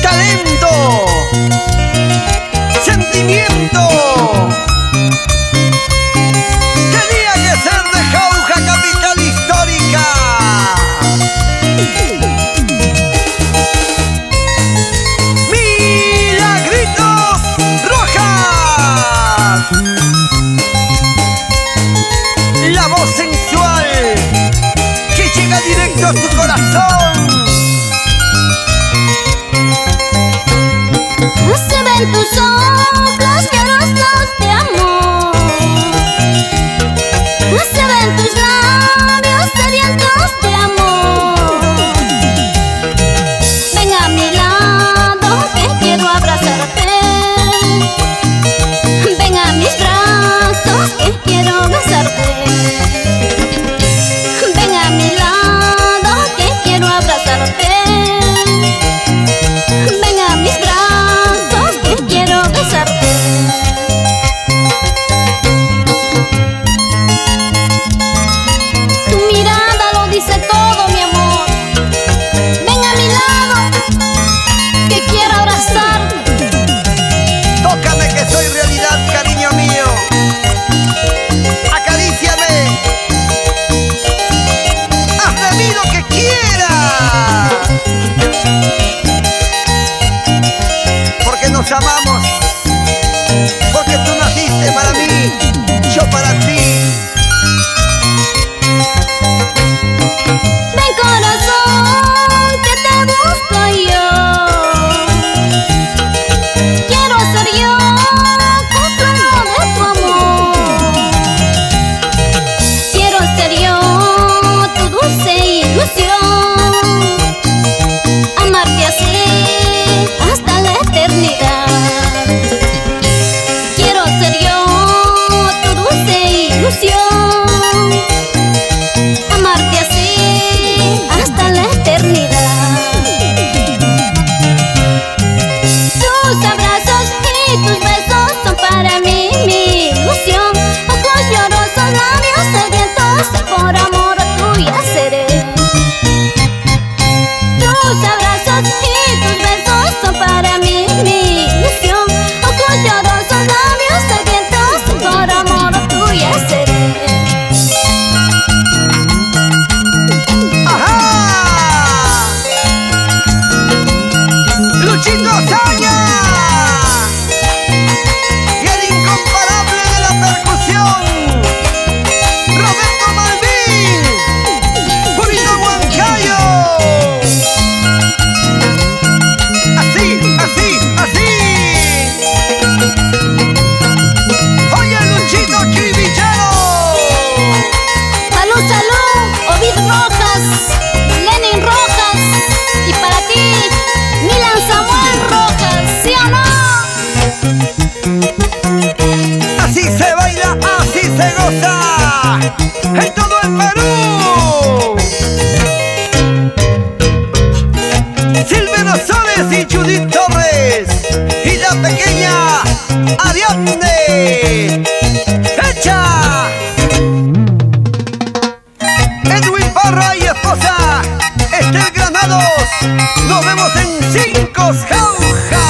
Talento, sentimiento. Tenía que ser de Jauja, capital histórica. Milagritos Rojas, la voz sensual que llega directo a tu corazón. Se ven tus ojos llorosos de amor, se ven tus labios sedientos de amor. Ven a mi lado que quiero abrazarte, ven a mis brazos que quiero besarte. Ven a mi lado que quiero abrazarte, ven a mis brazos que quiero besarte. Tu mirada lo dice todo, mi amor. Ven a mi lado que quiero abrazarte. Tócame que soy realidad, cariño mío. Acaríciame. Haz de mí lo que quieras. Porque nos amamos. Porque tú naciste para mí, yo para ti. Ven corazón que te busco yo. Quiero ser yo consuelo de tu amor. Quiero ser yo tu dulce ilusión. Amarte así hasta la eternidad. Quiero ser yo tu dulce ilusión. Amarte así hasta la eternidad. Tus abrazos y tus besos son para mí mi ilusión. Ojos llorosos, labios sedientos, por amor tuya seré. Tus abrazos y tus besos son para mí mi ilusión. Ojos llorosos, labios sedientos, por amor tuya seré. ¡Ajá! Luchito Azaña y el incomparable de la percusión, Roberto Malvin, Purito Huancayo. Así, así, así. Oye, Luchito Chivillero. Salud, salud, Ovid Rojas, Lenin Rojas, y para ti, Milan Samuel Rojas, ¿sí o no? Así se baila, así se goza en todo el Perú. Silvia Soles y Judith Torres y la pequeña Ariadne. ¡Hecha! Edwin Parra y esposa Estel Granados. Nos vemos en 5 Jauja.